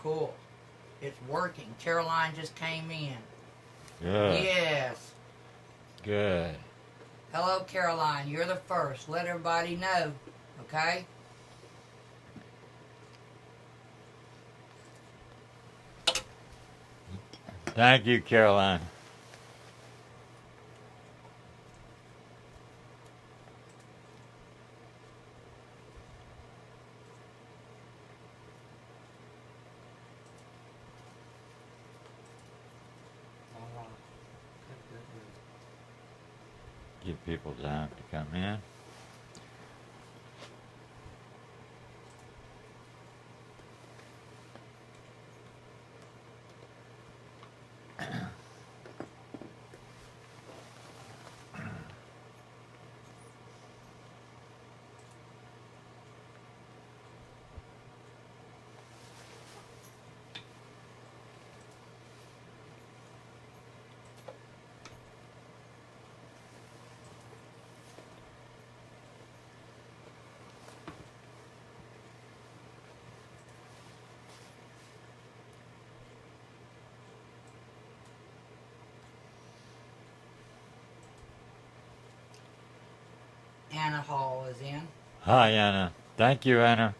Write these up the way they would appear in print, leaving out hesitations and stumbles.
Cool. It's working. Caroline just came in. Good. Yes. Good. Hello, Caroline. You're the first. Let everybody know. Okay? Thank you, Caroline. Give people time to come in. Anna Hall is in. Hi, Anna. Thank you, Anna.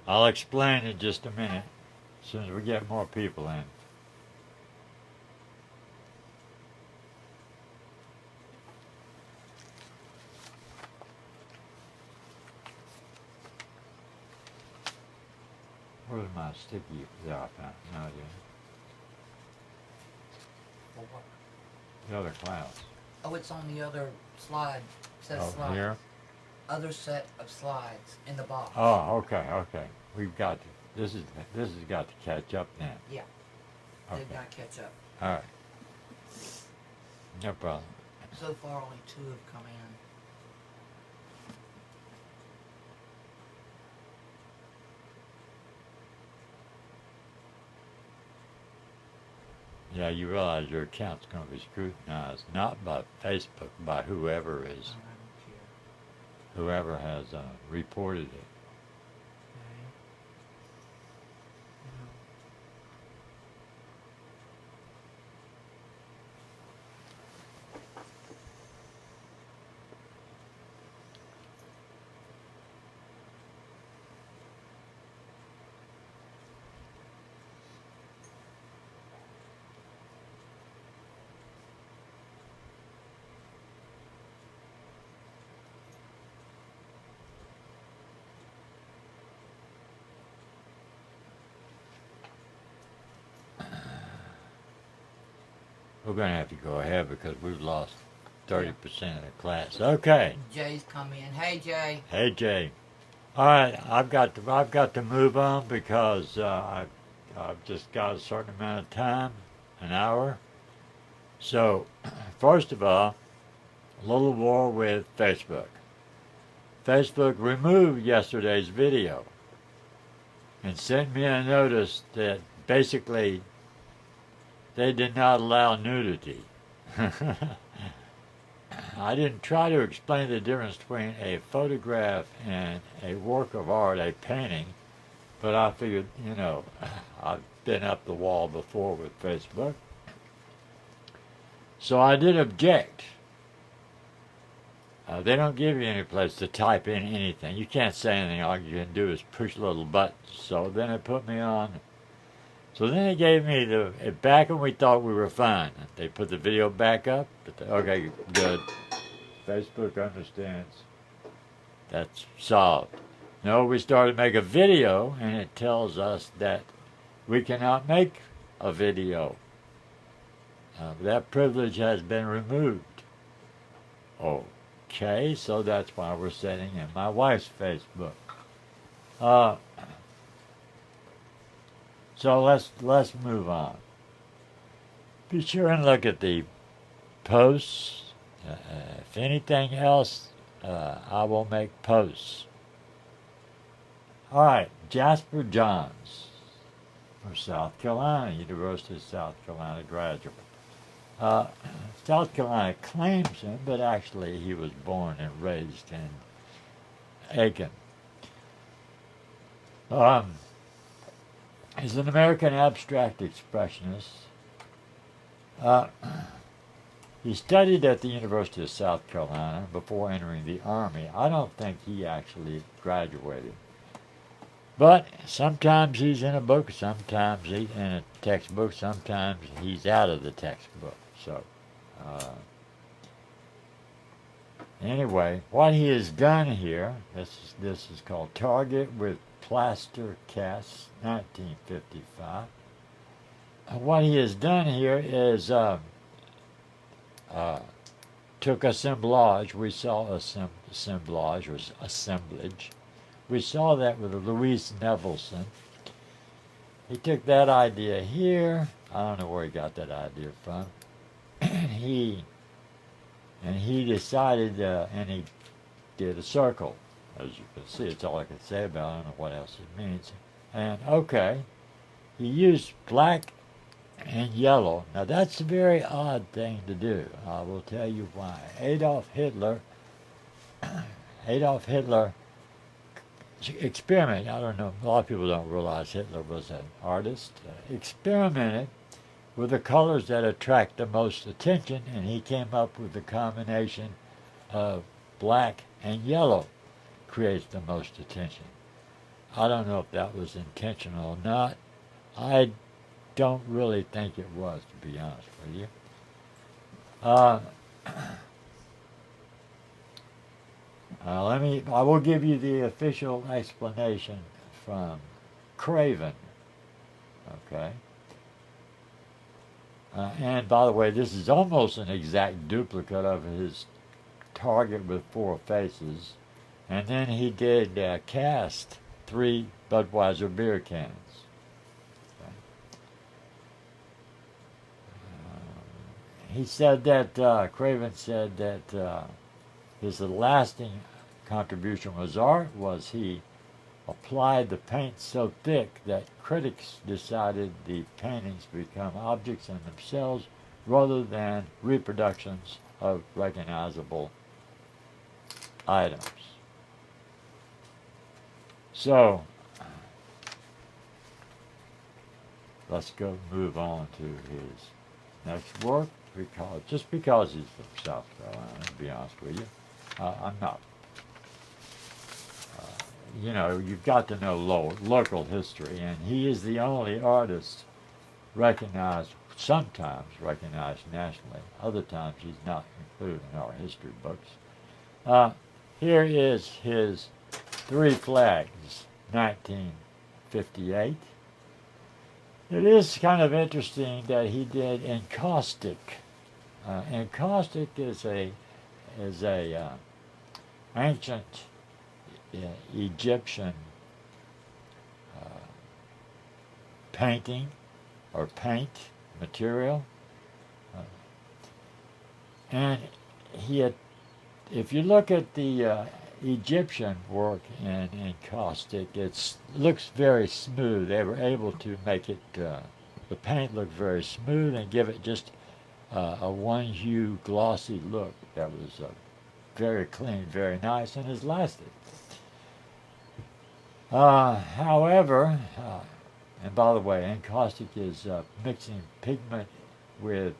I'll explain in just a minute, as soon as we get more people in. Where's my sticky? There, I found it. No, I didn't. For what? The other class. Oh, it's on the other slide. It says Oh, slide. here? Other set of slides in the box. Oh, okay, okay. We've got to, this has got to catch up then. Yeah. Okay. They've got to catch up. All right. No problem. So far, only 2 have come in. Yeah, you realize your account's going to be scrutinized, not by Facebook, by whoever I is, don't care. whoever has reported it. Okay. No. We're going to have to go ahead because we've lost 30% of the class. Okay. Jay's come in. Hey, Jay. Hey, Jay. All right, I've got to move on because I've just got a certain amount of time, an hour. So, first of all, a little war with Facebook. Facebook removed yesterday's video and sent me a notice that basically they did not allow nudity. I didn't try to explain the difference between a photograph and a work of art, a painting, but I figured, you know, I've been up the wall before with Facebook. So I did object. They don't give you any place to type in anything. You can't say anything. All you can do is push little buttons. So then it put me on. So then they gave me it back and we thought we were fine. They put the video back up. Okay, good. Facebook understands. That's solved. No, we started to make a video and it tells us that we cannot make a video. That privilege has been removed. Okay, so that's why we're sitting in my wife's Facebook. So let's move on. be sure and look at the posts. If anything else, I will make posts. All right, Jasper Johns from South Carolina, University of South Carolina graduate. South Carolina claims him, but actually he was born and raised in Aiken. He's an American abstract expressionist. He studied at the University of South Carolina before entering the Army. I don't think he actually graduated. But sometimes he's in a book, sometimes he's in a textbook, sometimes he's out of the textbook. So, anyway, what he has done here, this is called Target with Plaster Casts, 1955. What he has done here is took assemblage. We saw assemblage or assemblage. We saw that with Louise Nevelson. He took that idea here. I don't know where he got that idea from. he decided, and he did a circle. As you can see, it's all I can say about it. I don't know what else it means. And okay, he used black and yellow. Now that's a very odd thing to do. I will tell you why. Adolf Hitler experimented. I don't know, a lot of people don't realize Hitler was an artist. Experimented with the colors that attract the most attention, and he came up with the combination of black and yellow creates the most attention. I don't know if that was intentional or not. I don't really think it was, to be honest with you. I will give you the official explanation from Craven. Okay. And by the way, this is almost an exact duplicate of his Target with 4 faces. And then he did cast 3 Budweiser beer cans. He said that, Craven said that his lasting contribution was art was he applied the paint so thick that critics decided the paintings become objects in themselves rather than reproductions of recognizable items. So, let's go move on to his next work, just because he's from South Carolina, to be honest with you. I'm not. You've got to know local history, and he is the only artist sometimes recognized nationally. Other times he's not included in our history books. Here is his 3 Flags, 1958. It is kind of interesting that he did encaustic. Encaustic is a ancient Egyptian painting or paint material, and if you look at the Egyptian work in encaustic, it looks very smooth. They were able to make it the paint look very smooth and give it just a one hue glossy look that was very clean, very nice, and has lasted. However, and by the way, encaustic is mixing pigment with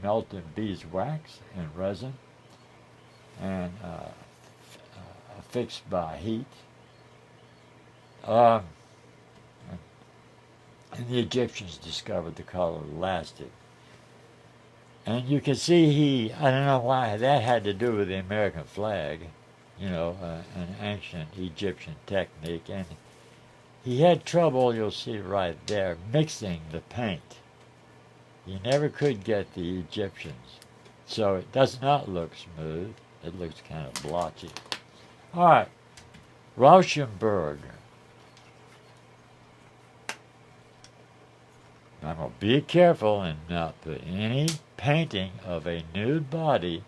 melted beeswax and resin and fixed by heat. And the Egyptians discovered the color lasted. And you can see I don't know why that had to do with the American flag, an ancient Egyptian technique. And he had trouble, you'll see right there, mixing the paint. He never could get the Egyptians. So it does not look smooth. It looks kind of blotchy. All right, Rauschenberg, I'm going to be careful and not put any painting of a nude body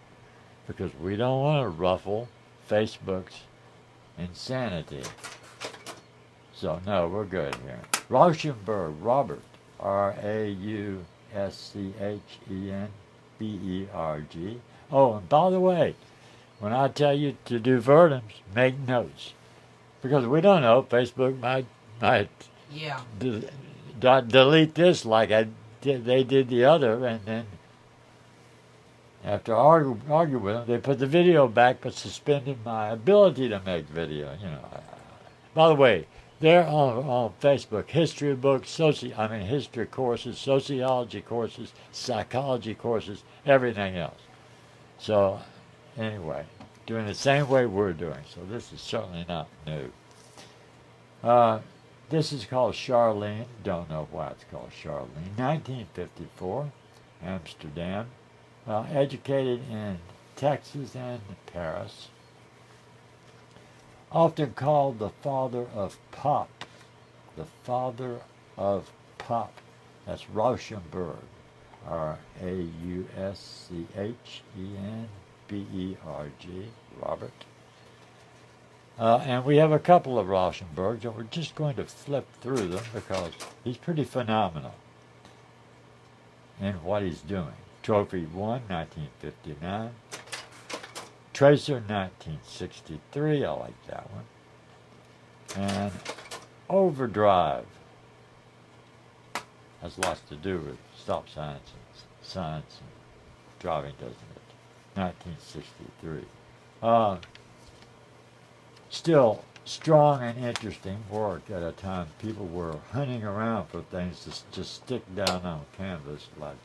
because we don't want to ruffle Facebook's insanity. So, no, we're good here. Rauschenberg, Robert, Rauschenberg. Oh, and by the way, when I tell you to do verdums, make notes. Because we don't know, Facebook might Yeah. delete this like they did the other, and then after argue with them, they put the video back but suspended my ability to make video. By the way, they're on Facebook, history books, history courses, sociology courses, psychology courses, everything else. So, anyway, doing the same way we're doing. So this is certainly not new. This is called Charlene. Don't know why it's called Charlene. 1954, Amsterdam. Educated in Texas and Paris. Often called the father of pop. The father of pop. That's Rauschenberg. Rauschenberg. Robert. And we have a couple of Rauschenbergs, and we're just going to flip through them because he's pretty phenomenal in what he's doing. Trophy 1, 1959. Tracer, 1963. I like that one. And Overdrive has lots to do with stop signs and driving, doesn't it? 1963. Still strong and interesting work at a time people were hunting around for things to just stick down on canvas like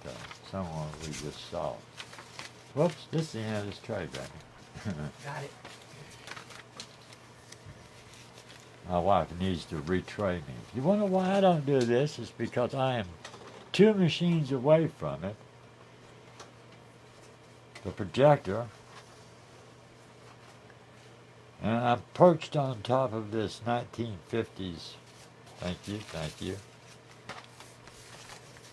someone we just saw. Whoops, this is the end of this tray back. Got it. My wife needs to retray me. You wonder why I don't do this? It's because I am 2 machines away from it. The projector. And I'm perched on top of this 1950s, thank you,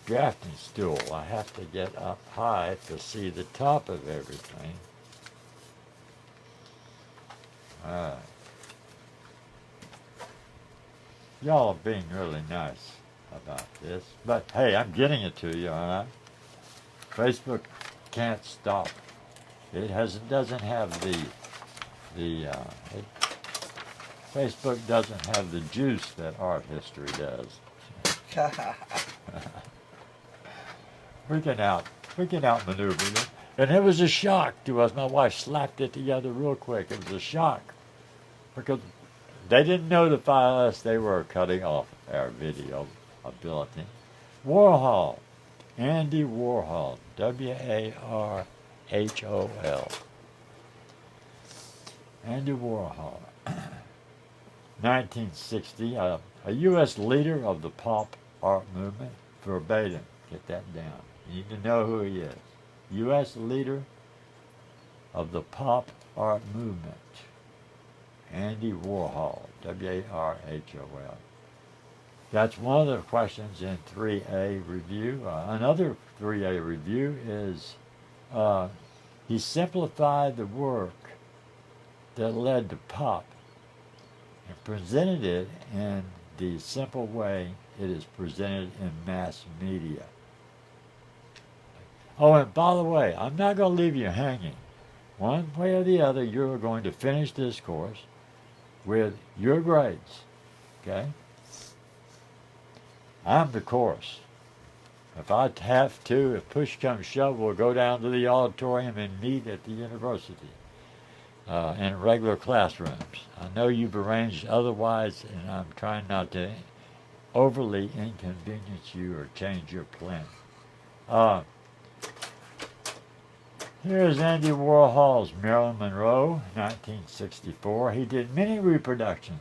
drafting stool. I have to get up high to see the top of everything. Y'all are being really nice about this. But hey, I'm getting it to you, all right? Facebook can't stop. It doesn't have Facebook doesn't have the juice that art history does. we can outmaneuver them. And it was a shock to us. My wife slapped it together real quick. It was a shock. Because they didn't notify us they were cutting off our video ability. Warhol. Andy Warhol. Warhol. Andy Warhol. 1960, a U.S. leader of the pop art movement, verbatim. Get that down. You need to know who he is. U.S. leader of the pop art movement. Andy Warhol. Warhol. That's one of the questions in 3A review. Another 3A review is he simplified the work that led to pop and presented it in the simple way it is presented in mass media. Oh, and by the way, I'm not going to leave you hanging. One way or the other, you're going to finish this course with your grades, okay? I'm the course. If I have to, if push comes shove, we'll go down to the auditorium and meet at the university. In regular classrooms. I know you've arranged otherwise, and I'm trying not to overly inconvenience you or change your plan. Here's Andy Warhol's Marilyn Monroe, 1964. He did many repetitions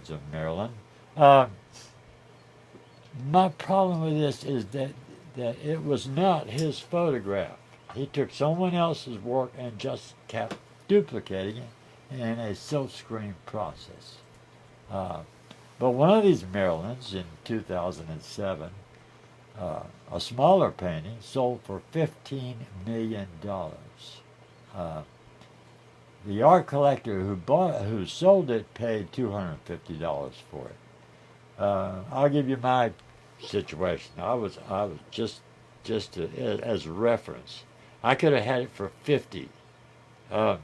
of Marilyn. My problem with this is that it was not his photograph. He took someone else's work and just kept duplicating it in a silkscreen process. But one of these Marilyns in 2007 a smaller painting sold for $15 million. The art collector who sold it paid $250 for it. I'll give you my situation. I was just as a reference. I could have had it for 50. Uh,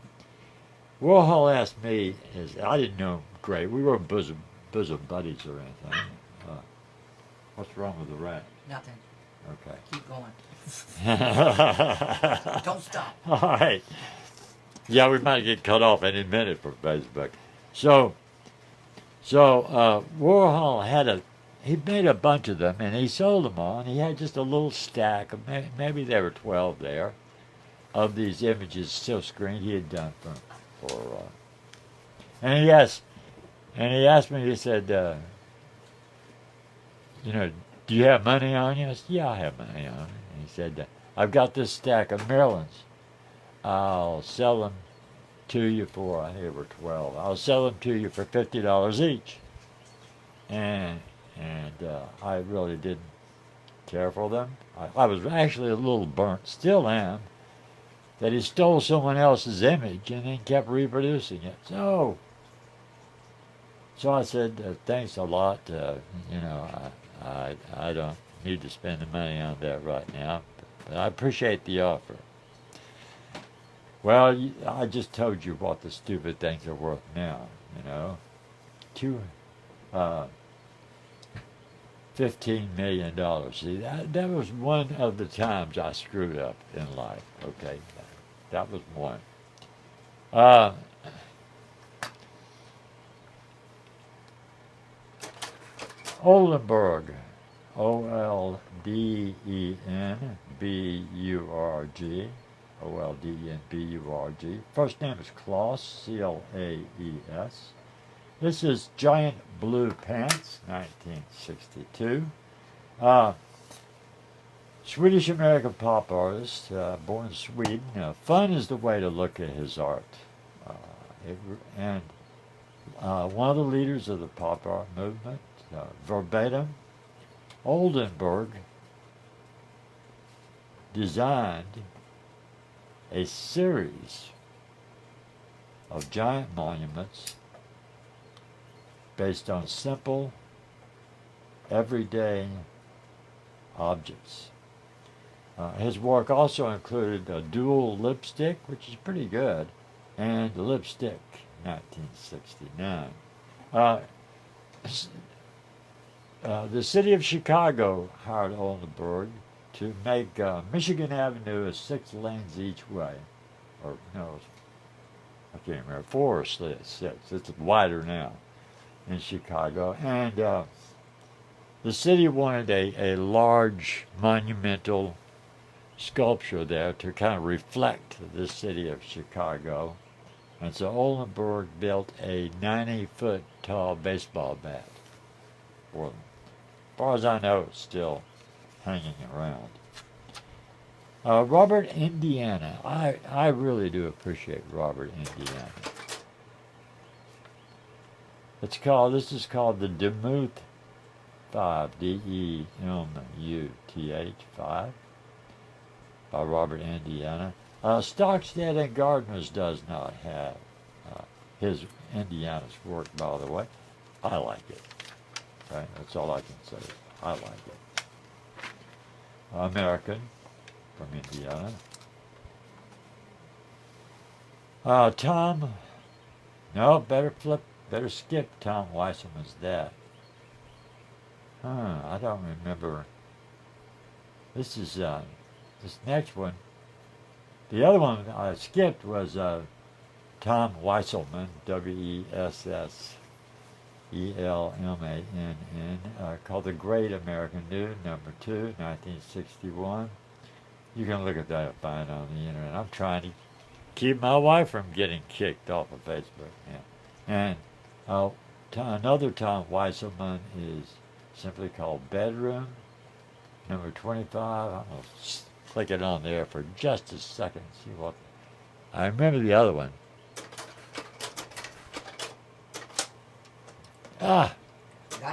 Warhol asked me, I didn't know him great. We weren't bosom buddies or anything. What's wrong with the rat? Nothing. Okay. Keep going. All Don't stop. right. Yeah, we might get cut off any minute from Facebook. So Warhol he made a bunch of them and he sold them all, and he had just a little stack of maybe there were 12 there of these images still screened he had done for and he asked me, he said, do you have money on you? I said, yeah, I have money on me. And he said, I've got this stack of Marylands. I'll sell them to you for, I think it were 12. I'll sell them to you for $50 each. And I really didn't care for them. I was actually a little burnt, still am, that he stole someone else's image and then kept reproducing it. So I said, thanks a lot. I don't need to spend the money on that right now, but I appreciate the offer. Well, I just told you what the stupid things are worth now, $15 million. See, that was one of the times I screwed up in life, okay? That was one. Oldenburg, Oldenburg, Oldenburg. First name is Claes, Claes. This is Giant Blue Pants, 1962. Swedish-American pop artist, born in Sweden. Fun is the way to look at his art. One of the leaders of the pop art movement, verbatim, Oldenburg designed a series of giant monuments based on simple, everyday objects. His work also included a dual lipstick, which is pretty good, and the lipstick, 1969. The city of Chicago hired Oldenburg to make Michigan Avenue 6 lanes each way. Or, no, I can't remember, 4 or 6. It's wider now in Chicago. And the city wanted a large monumental sculpture there to kind of reflect the city of Chicago. And so Oldenburg built a 90-foot tall baseball bat for them. As far as I know, it's still hanging around. Robert Indiana. I really do appreciate Robert Indiana. This is called the Demuth 5, Demuth 5, by Robert Indiana. Stockstead and Gardner's does not have his Indiana's work, by the way. I like it. Okay, that's all I can say. I like it. American from Indiana. Tom. No, better skip Tom Weisselman's that. I don't remember. This is this next one. The other one I skipped was Tom Weisselmann, Wesselmann, called The Great American Nude, number 2, 1961. You can look at that fine on the internet. I'm trying to keep my wife from getting kicked off of Facebook. Yeah. And another Tom Weisselmann is simply called Bedroom, number 25. I'm going to click it on there for just a second and see what. I remember the other one. Got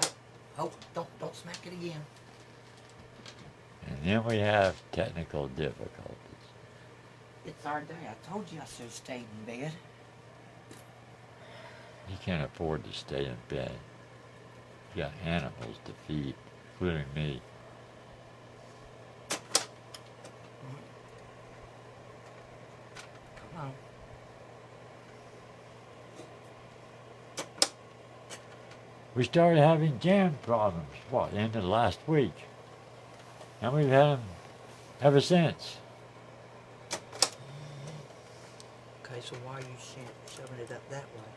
it. Oh, don't smack it again. then we have technical difficulties. It's our day. I told you I should have stayed in bed. You can't afford to stay in bed. You got animals to feed, including me. Come on. We started having jam problems, end of last week. And we've had them ever since. Okay, so why are you shoving it up that way?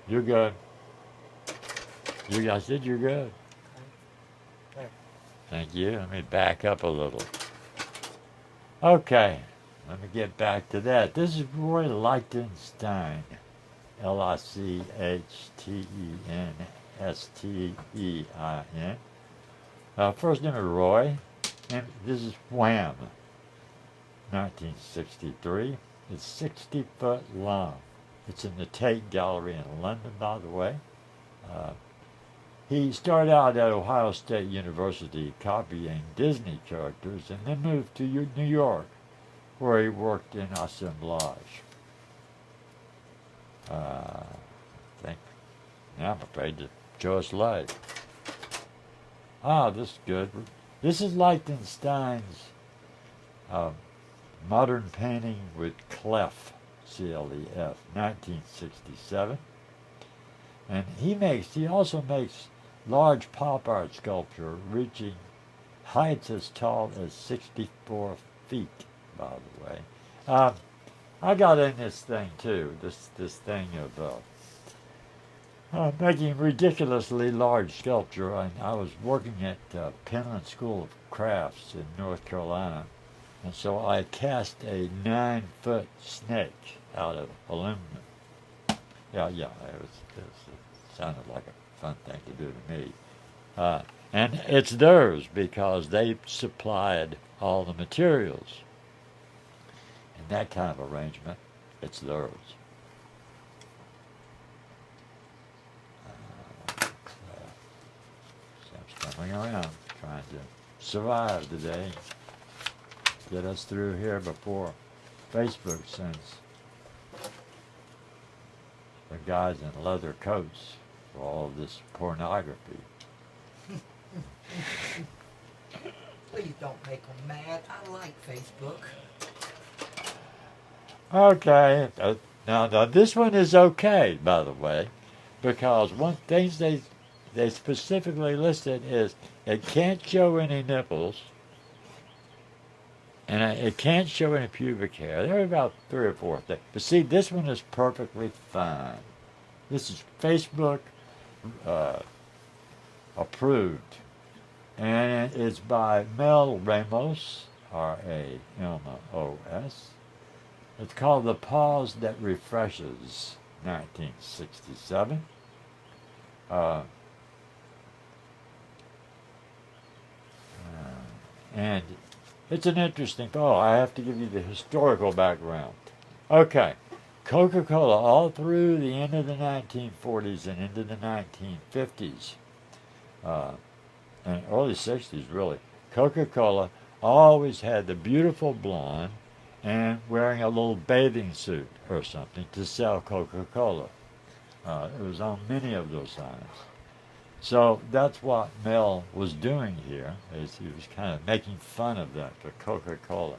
You're good. I said you're good. Okay. There. Thank you. Let me back up a little. Okay, let me get back to that. This is Roy Lichtenstein. Lichtenstein. First name is Roy, and this is Wham. 1963. It's 60 foot long. It's in the Tate Gallery in London, by the way. He started out at Ohio State University copying Disney characters and then moved to New York, where he worked in assemblage. Now I'm afraid to show a slide. This is good. This is Lichtenstein's modern painting with clef, C-L-E-F, 1967. And he also makes large pop art sculpture reaching heights as tall as 64 feet, by the way. I got in this thing too, this thing of making ridiculously large sculpture. I was working at Penland School of Crafts in North Carolina, and so I cast a 9-foot snake out of aluminum. Yeah, it sounded like a fun thing to do to me. And it's theirs because they supplied all the materials. In that kind of arrangement, it's theirs. I'm coming around, trying to survive today. Get us through here before Facebook sends the guys in leather coats for all of this pornography. Please don't make them mad. I like Facebook. Okay, now this one is okay, by the way, because one thing they specifically listed is it can't show any nipples, and it can't show any pubic hair. There are about 3 or 4 things. But see, this one is perfectly fine. This is Facebook approved, and it's by Mel Ramos, R-A-M-O-S. It's called The Pause That Refreshes, 1967. And it's an interesting, I have to give you the historical background. Okay, Coca-Cola all through the end of the 1940s and into the 1950s, and early 60s really, Coca-Cola always had the beautiful blonde and wearing a little bathing suit or something to sell Coca-Cola. It was on many of those signs. So that's what Mel was doing here, is he was kind of making fun of that for Coca-Cola.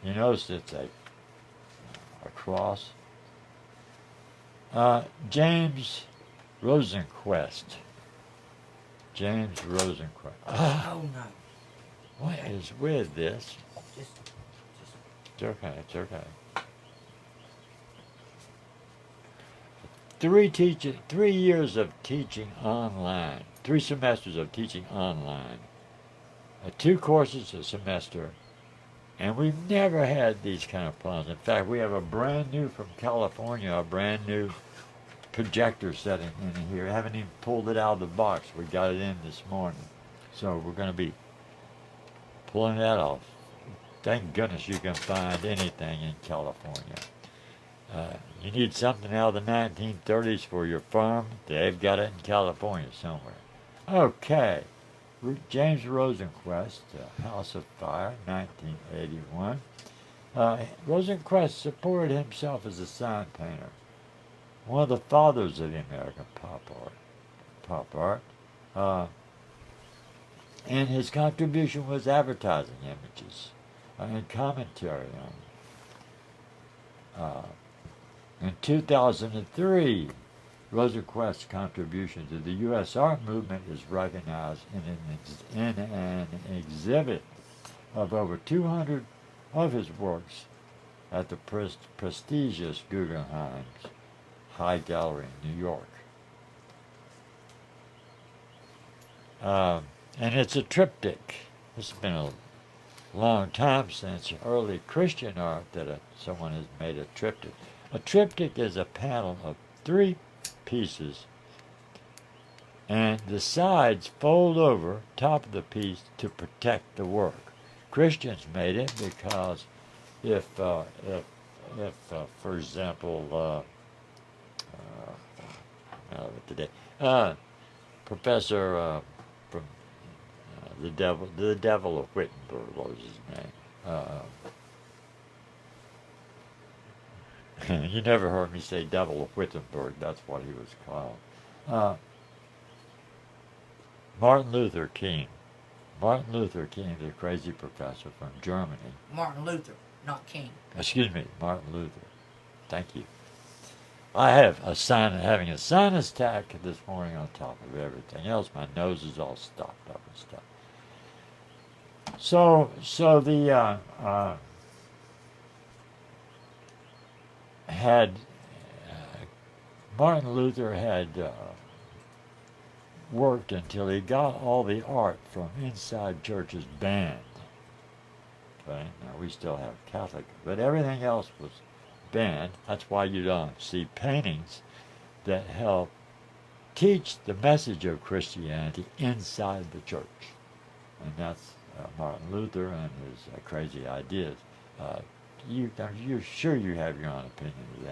You notice it's a cross. James Rosenquist. Oh no. What is with this? Just It's okay, it's okay. 3 years of teaching online, 3 semesters of teaching online, 2 courses a semester, and we've never had these kind of problems. In fact, we have a brand new from California, a brand new projector setting in here. I haven't even pulled it out of the box. We got it in this morning. So we're going to be pulling that off. Thank goodness you can find anything in California. You need something out of the 1930s for your farm? They've got it in California somewhere. Okay. James Rosenquist, House of Fire, 1981. Rosenquist supported himself as a sign painter, one of the fathers of the American pop art. And his contribution was advertising images and commentary on. In 2003, Rosenquist's contribution to the U.S. art movement is recognized in an exhibit of over 200 of his works at the prestigious Guggenheim's High Gallery in New York. And it's a triptych. It's been a long time since early Christian art that someone has made a triptych. A triptych is a panel of 3 pieces, and the sides fold over top of the piece to protect the work. Christians made it because if for example, today, Professor from the Devil of Wittenberg, what was his name? You never heard me say Devil of Wittenberg. That's what he was called. Martin Luther King. Martin Luther King, the crazy professor from Germany. Martin Luther, not King. Excuse me, Martin Luther. Thank you. I have having a sinus attack this morning on top of everything else. My nose is all stopped up and stuff. So the Martin Luther had worked until he got all the art from inside churches banned. Okay, now we still have Catholic, but everything else was banned. That's why you don't see paintings that help teach the message of Christianity inside the church. And that's Martin Luther and his crazy ideas. You're sure you have your own opinion of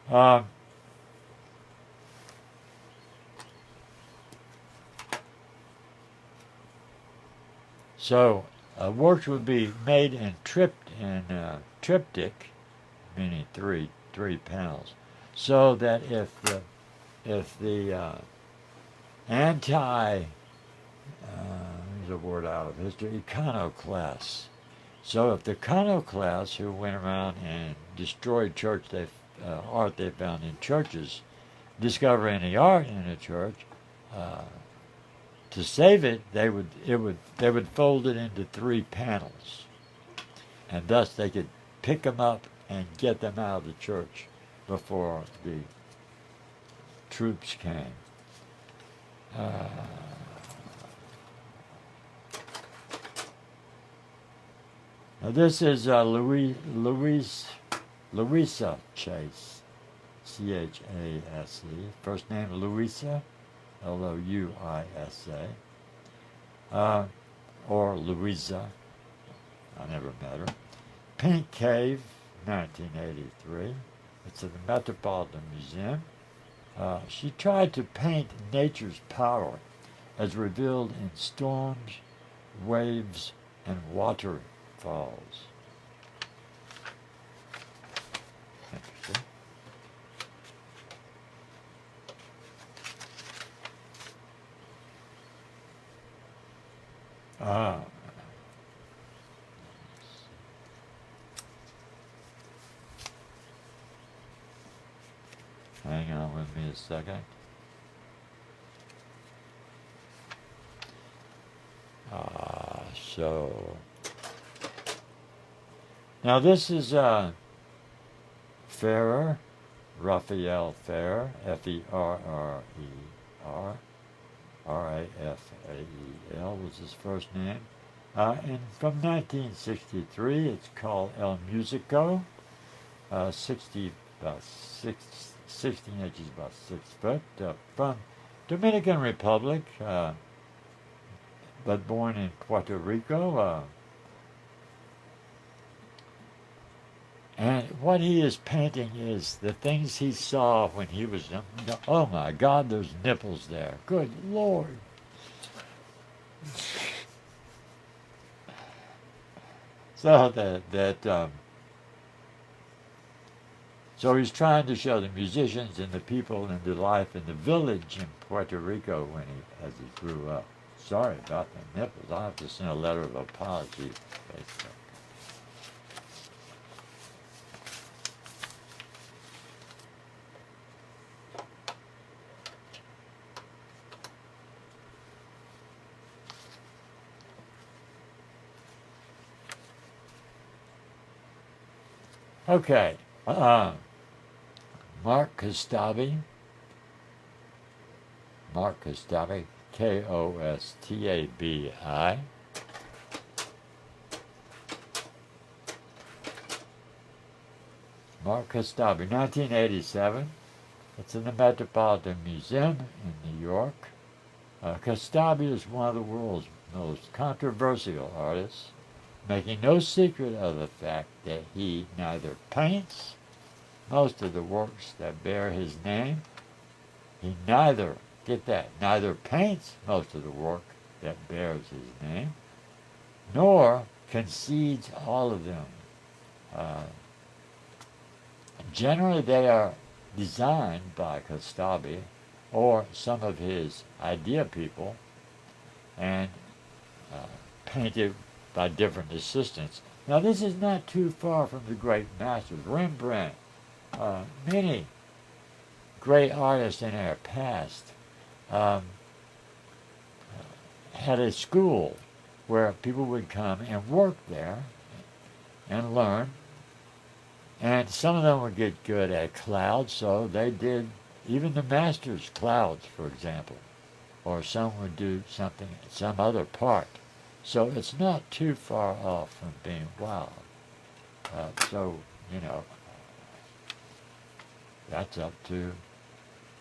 that. So works would be made in triptych, meaning three panels, so that if the anti there's a word out of history, iconoclasts. So if the iconoclasts who went around and destroyed art they found in churches, discover any art in a church, to save it, they would fold it into 3 panels, and thus they could pick them up and get them out of the church before the troops came. Now this is Louisa Chase, C-H-A-S-E. First name Louisa, L-O-U-I-S-A, or Louisa. I never met her. Pink Cave, 1983. It's at the Metropolitan Museum. She tried to paint nature's power as revealed in storms, waves, and waterfalls. Interesting. Hang on with me a second. So now this is Ferrer, Raphael Ferrer, F-E-R-R-E-R, R-A-F-A-E-L was his first name. And from 1963, it's called El Musico, 16 inches, about 6 foot, from Dominican Republic, but born in Puerto Rico. And what he is painting is the things he saw when he was young. Oh my God, there's nipples there. Good Lord. So so he's trying to show the musicians and the people and the life in the village in Puerto Rico as he grew up. Sorry about the nipples. I'll have to send a letter of apology. Okay. Mark Kostabi, Kostabi. Mark Kostabi, 1987. It's in the Metropolitan Museum in New York. Kostabi is one of the world's most controversial artists, making no secret of the fact that he neither paints most of the works that bear his name. He neither paints most of the work that bears his name, nor concedes all of them. Generally, they are designed by Kostabi or some of his idea people and painted by different assistants. Now, this is not too far from the great masters. Rembrandt, many great artists in our past had a school where people would come and work there and learn. And some of them would get good at clouds, so they did even the masters' clouds, for example. Or some would do something, some other part. So it's not too far off from being wild. So, that's up to, as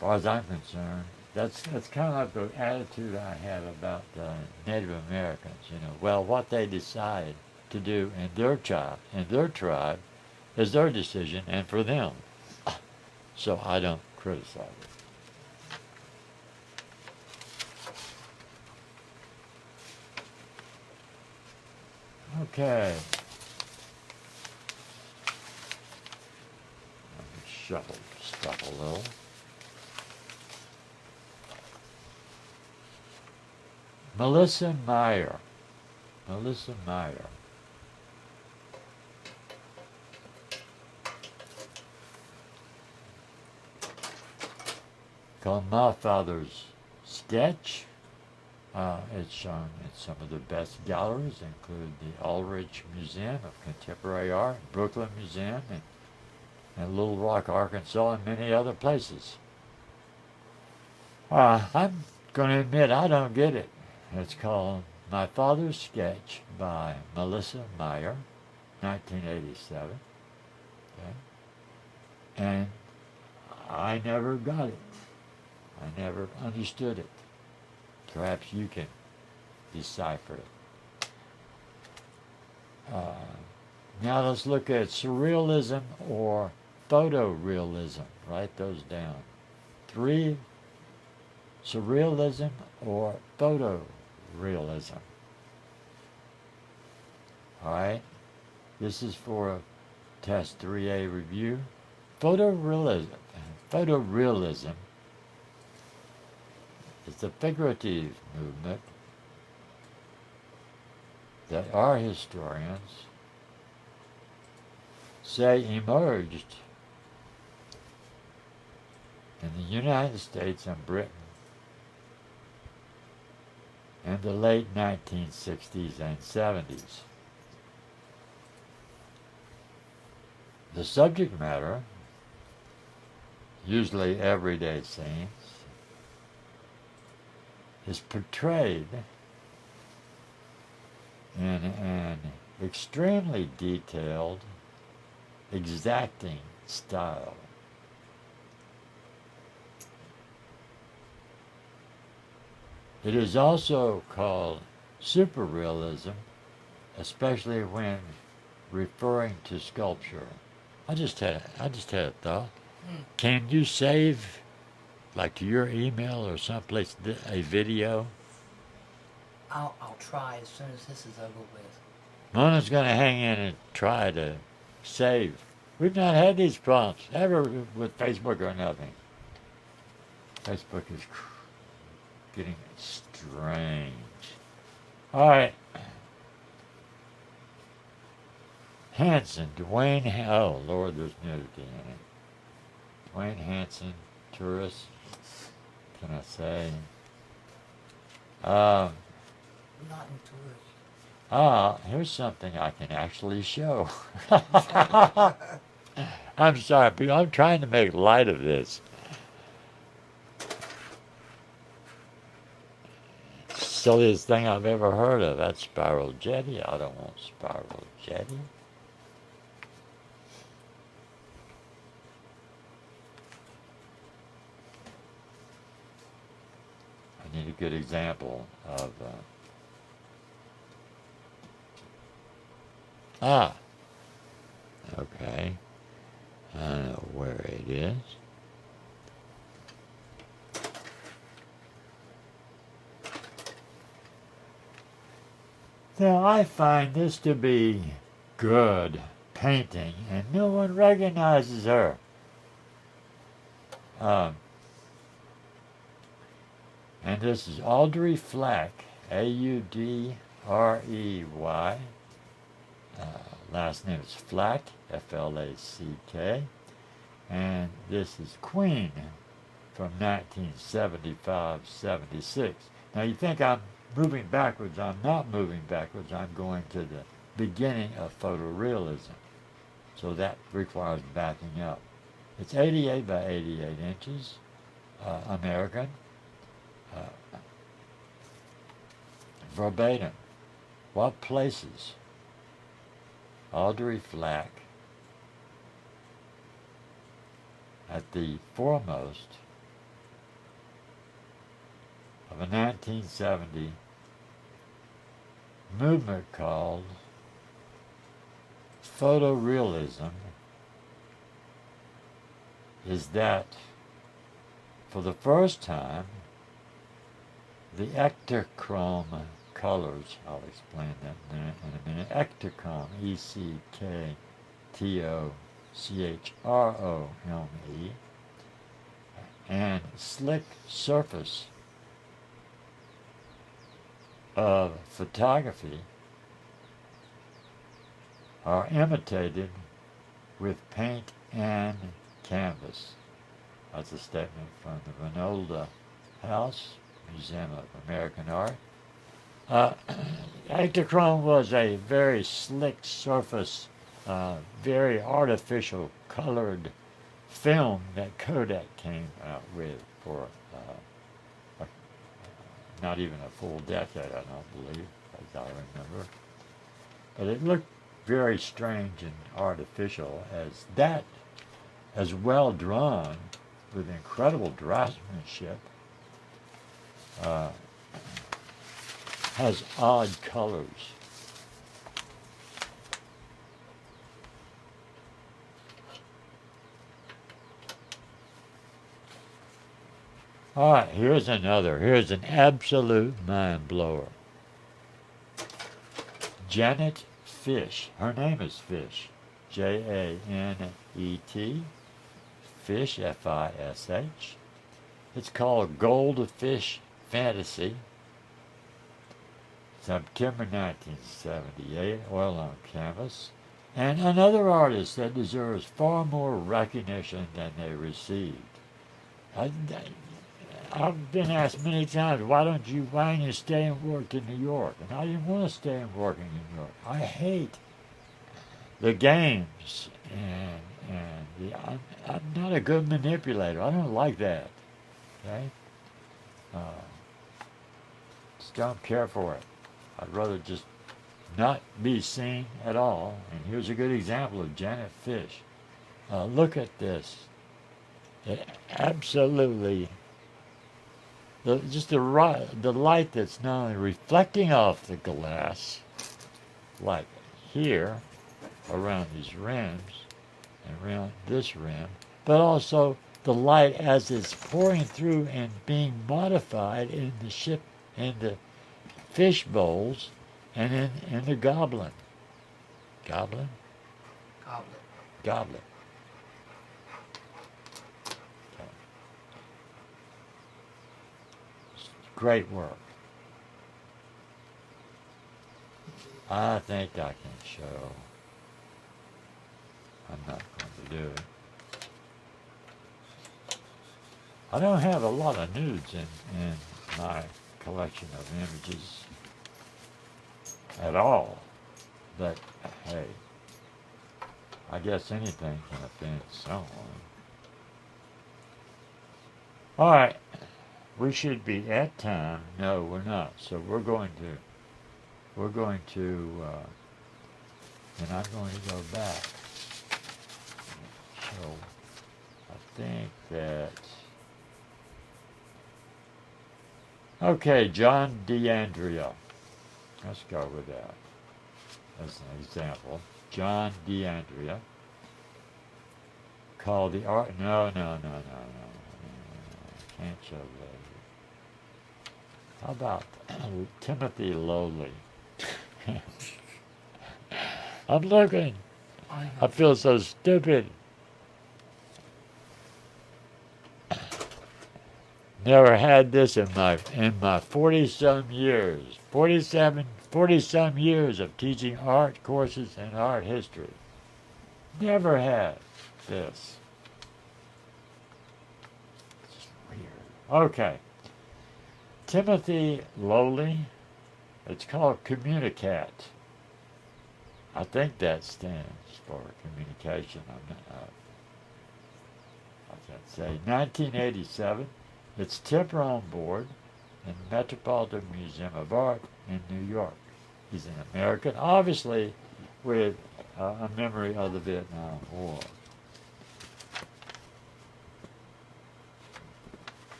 far as I'm concerned, that's kind of like the attitude I have about Native Americans. Well, what they decide to do in their tribe, is their decision, and for them. So I don't criticize it. Okay. Let me shuffle stuff a little. Melissa Meyer. Called My Father's Sketch. It's shown in some of the best galleries, include the Aldrich Museum of Contemporary Art, Brooklyn Museum, and Little Rock, Arkansas, and many other places. I'm going to admit I don't get it. It's called My Father's Sketch by Melissa Meyer, 1987. Okay? And I never got it. I never understood it. Perhaps you can decipher it. Now let's look at surrealism or photorealism. Write those down. 3, surrealism or photorealism. All right. This is for a test 3A review. Photorealism is the figurative movement that our historians say emerged in the United States and Britain in the late 1960s and 70s. The subject matter, usually everyday scenes, is portrayed in an extremely detailed, exacting style. It is also called superrealism, especially when referring to sculpture. I just had a thought. Hmm. Can you save, like to your email or someplace, a video? I'll try as soon as this is over with. Mona's going to hang in and try to save. We've not had these problems ever with Facebook or nothing. Facebook is getting strange. All right. Hanson, Dwayne. Oh, Lord, there's nudity in it. Dwayne Hanson, tourist. Can I say? Not into it. Here's something I can actually show. I'm sorry, people. I'm trying to make light of this. Silliest thing I've ever heard of. That's spiral jetty. I don't want spiral jetty. I need a good example of. Okay. I don't know where it is. Now, I find this to be good painting, and no one recognizes her. And this is Audrey Flack, Audrey. Last name is Flack, Flack. And this is Queen from 1975-76. Now, you think I'm moving backwards. I'm not moving backwards. I'm going to the beginning of photorealism. So that requires backing up. It's 88 by 88 inches, American, verbatim. What places? Audrey Flack at the foremost of a 1970 movement called photorealism is that for the first time the ectochrome colors, I'll explain that in a minute, ectochrome, Ectochrome, and slick surface of photography are imitated with paint and canvas. That's a statement from the Vinolda House, Museum of American Art. Ectochrome was a very slick surface, very artificial colored film that Kodak came out with for not even a full decade, I don't believe, as I remember. But it looked very strange and artificial as well drawn with incredible draftsmanship, has odd colors. All right, here's an absolute mind blower. Janet Fish, her name is Fish, Janet, Fish, Fish. It's called Goldfish Fantasy. September 1978, oil on canvas. And another artist that deserves far more recognition than they received. I've been asked many times, why don't you stay and work in New York? And I didn't want to stay and work in New York. I hate the games, and I'm not a good manipulator. I don't like that. Okay? Just don't care for it. I'd rather just not be seen at all. And here's a good example of Janet Fish. Look at this. It absolutely, the light that's not only reflecting off the glass, like here, around these rims, around this rim, but also the light as it's pouring through and being modified in the ship, in the fish bowls, and in the goblet. Goblet. Goblet. Okay. Great work. I think I can show. I'm not going to do it. I don't have a lot of nudes in my collection of images at all, but hey, I guess anything can offend someone. All right, we should be at time. No, we're not. So we're going to, and I'm going to go back. So I think that, okay, John DeAndrea. Let's go with that as an example. John DeAndrea, called the art. No. Can't show that. How about Timothy Lowley? I'm looking. I feel so stupid. Never had this in my 40-some years. 40-some years of teaching art courses and art history. Never had this. It's just weird. Okay. Timothy Lowley. It's called Communicat. I think that stands for communication. I can't say. 1987. It's timber on board in the Metropolitan Museum of Art in New York. He's an American, obviously with a memory of the Vietnam War.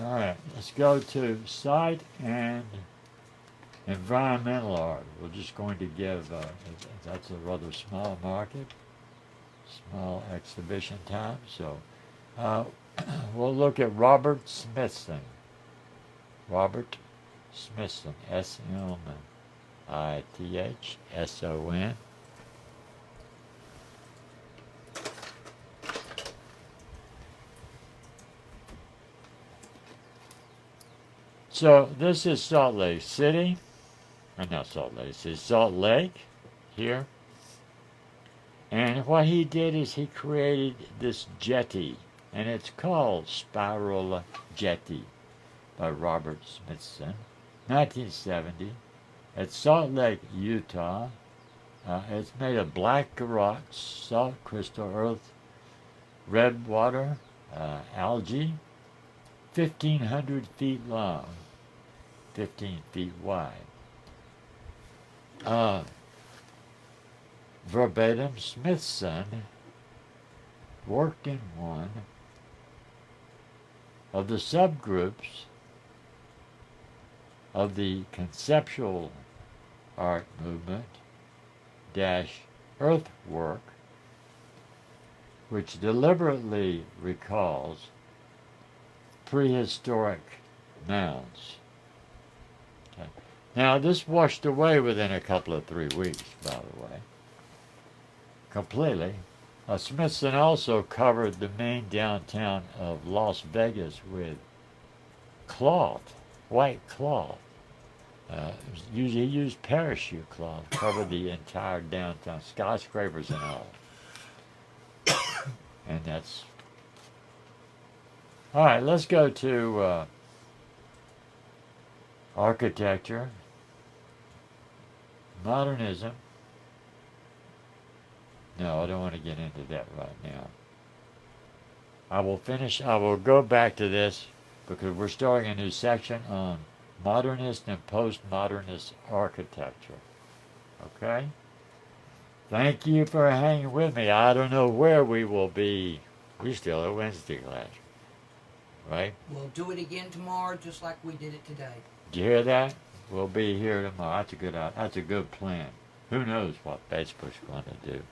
All right, let's go to site and environmental art. We're just going to give, that's a rather small market, small exhibition time, so we'll look at Robert Smithson. Robert Smithson, S-M-I-T-H-S-O-N. So this is Salt Lake City. Not Salt Lake City, Salt Lake here. And what he did is he created this jetty, and it's called Spiral Jetty by Robert Smithson, 1970, at Salt Lake, Utah. It's made of black rocks, salt crystal earth, red water, algae, 1,500 feet long, 15 feet wide. Verbatim, Smithson worked in one of the subgroups of the conceptual art movement earthwork, which deliberately recalls prehistoric mounds. Okay. Now, this washed away within a couple of 3 weeks, by the way, completely. Smithson also covered the main downtown of Las Vegas with cloth, white cloth. He used parachute cloth, covered the entire downtown, skyscrapers and all. And that's... All right, let's go to architecture, modernism. No, I don't want to get into that right now. I will go back to this because we're starting a new section on modernist and postmodernist architecture. Okay? Thank you for hanging with me. I don't know where we will be. We still have Wednesday class. right? We'll do it again tomorrow, just like we did it today. Did you hear that? We'll be here tomorrow. That's a good plan. Who knows what Facebook's going to do?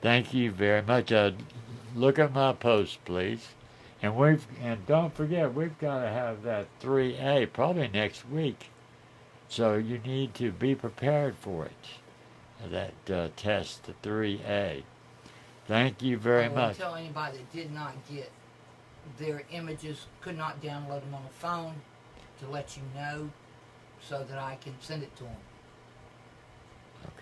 Thank you very much. Look at my post, please. And don't forget, we've got to have that 3A probably next week. So you need to be prepared for it. That test, the 3A. Thank you very I will much. tell anybody that did not get their images, could not download them on the phone, to let you know so that I can send it to them.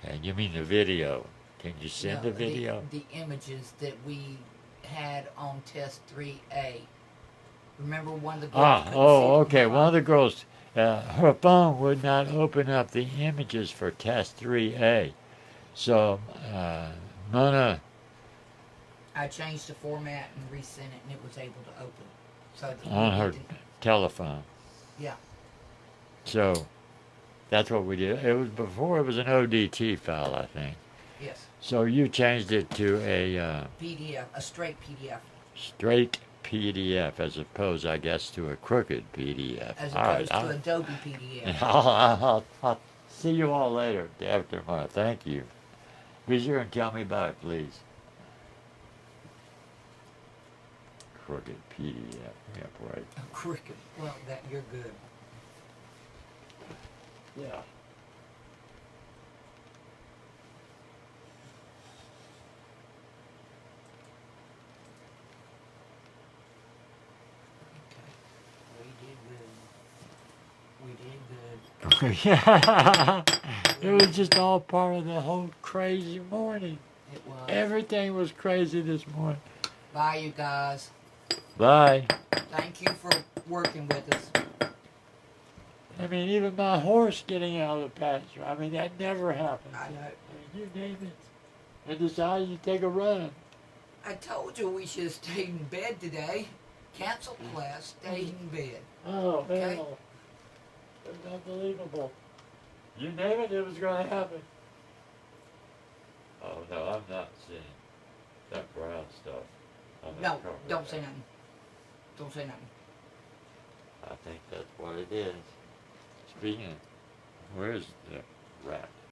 Okay, you mean the video? Can you send No, the video? The images that we had on test 3A. Remember one of the girls couldn't see Okay. from her One of the girls, her phone would not open up the images for test 3A. So, Mona, I changed the format and resent it, and it was able to open. So that on we her didn't- telephone. Yeah. So, that's what we did. It was before it was an ODT file, I think. Yes. So you changed it to a PDF, a straight PDF, straight PDF as opposed, I guess, to a crooked PDF. as All right, opposed to Adobe PDF. I'll see you all later, day after tomorrow. Thank you. Be sure and tell me about it, please. Crooked PDF. Yep, right. Cricket. Well, that you're good. Yeah. We did good. We did good. Yeah. It was just all part of the whole crazy morning. It was. Everything was crazy this morning. Bye, you guys. Bye. Thank you for working with us. I mean, even my horse getting out of the pasture. I mean, that never happens. I know. I mean, you name it. And decided to take a run. I told you we should have stayed in bed today. Canceled class, stayed in bed. Oh, Okay. hell. It was unbelievable. You name it, it was going to happen. Oh, no, I'm not seeing that brown stuff. I'm No, not covering don't that. say nothing. Don't say nothing. I think that's what it is. Speaking of, where's the rat?